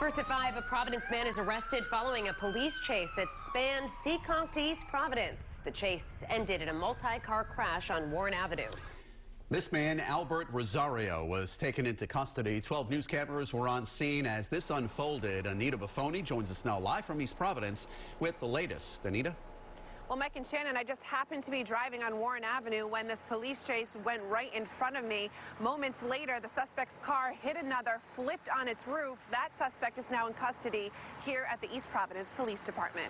First at 5, a Providence man is arrested following a police chase that spanned Seekonk to East Providence. The chase ended in a multi-car crash on Warren Avenue. This man, Albert Rosario, was taken into custody. 12 news cameras were on scene as this unfolded. Anita Buffoni joins us now live from East Providence with the latest. Anita? Well, Mike and Shannon, I just happened to be driving on Warren Avenue when this police chase went right in front of me. Moments later, the suspect's car hit another, flipped on its roof. That suspect is now in custody here at the East Providence Police Department.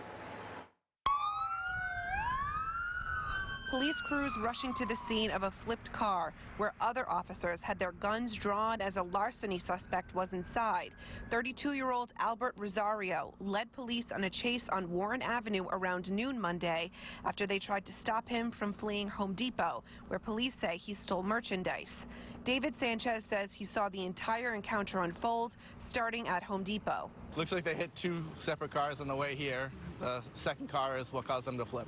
Police crews rushing to the scene of a flipped car where other officers had their guns drawn as a larceny suspect was inside. 32-year-old Albert Rosario led police on a chase on Warren Avenue around noon Monday after they tried to stop him from fleeing Home Depot, where police say he stole merchandise. David Sanchez says he saw the entire encounter unfold starting at Home Depot. Looks like they hit two separate cars on the way here. The second car is what caused them to flip.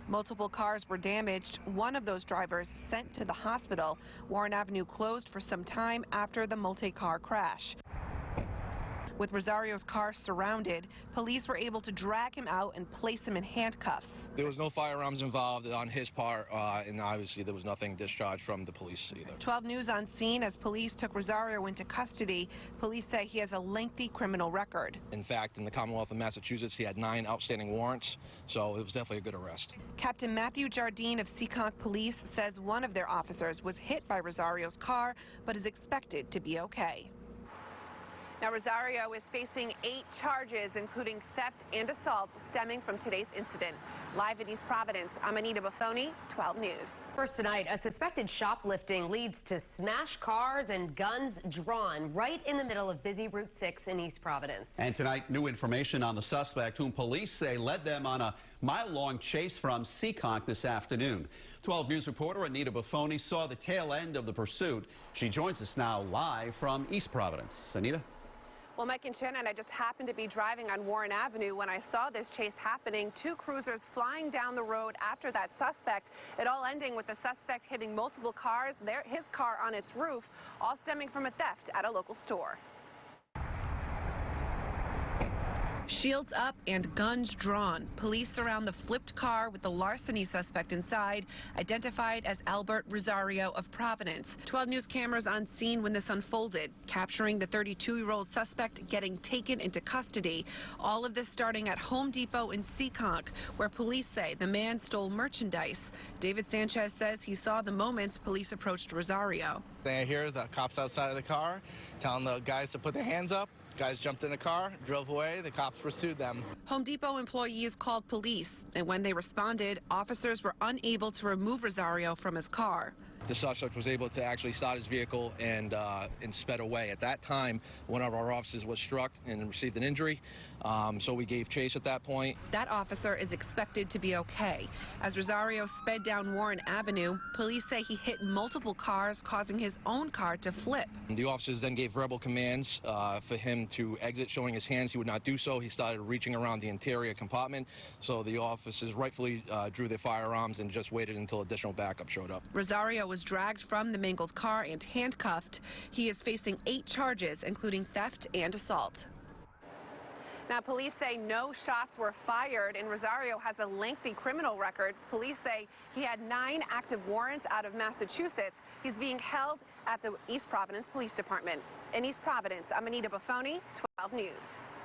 Multiple cars were damaged. One of those drivers sent to the hospital. Warren Avenue closed for some time after the multi-car crash. With Rosario's car surrounded, police were able to drag him out and place him in handcuffs. There was no firearms involved on his part, and obviously there was nothing discharged from the police either. 12 News on scene as police took Rosario into custody. Police say he has a lengthy criminal record. In fact, in the Commonwealth of Massachusetts, he had 9 outstanding warrants, so it was definitely a good arrest. Captain Matthew Jardine of Seekonk Police says one of their officers was hit by Rosario's car, but is expected to be okay. Now, Rosario is facing 8 charges, including theft and assault, stemming from today's incident. Live in East Providence, I'm Anita Buffoni, 12 News. First tonight, a suspected shoplifting leads to smashed cars and guns drawn right in the middle of busy Route 6 in East Providence. And tonight, new information on the suspect, whom police say led them on a mile-long chase from Seekonk this afternoon. 12 News reporter Anita Buffoni saw the tail end of the pursuit. She joins us now live from East Providence. Anita? Well, Mike and Shannon, I just happened to be driving on Warren Avenue when I saw this chase happening. 2 cruisers flying down the road after that suspect. It all ending with the suspect hitting multiple cars, his car on its roof, all stemming from a theft at a local store. Shields up and guns drawn. Police surround the flipped car with the larceny suspect inside, identified as Albert Rosario of Providence. 12 News cameras on scene when this unfolded, capturing the 32-year-old suspect getting taken into custody. All of this starting at Home Depot in Seekonk, where police say the man stole merchandise. David Sanchez says he saw the moments police approached Rosario. They hear the cops outside of the car telling the guys to put their hands up. Guys jumped in a car, drove away. The cops pursued them. Home Depot employees called police, and when they responded, officers were unable to remove Rosario from his car. The suspect was able to actually start his vehicle and sped away. At that time, one of our officers was struck and received an injury, so we gave chase at that point. That officer is expected to be okay. As Rosario sped down Warren Avenue, police say he hit multiple cars, causing his own car to flip. The officers then gave verbal commands for him to exit, showing his hands. He would not do so. He started reaching around the interior compartment, so the officers rightfully drew their firearms and just waited until additional backup showed up. Rosario was dragged from the mangled car and handcuffed. He is facing 8 charges, including theft and assault. Now, police say no shots were fired, and Rosario has a lengthy criminal record. Police say he had 9 active warrants out of Massachusetts. He's being held at the East Providence Police Department. In East Providence, I'm Anita Buffoni, 12 News.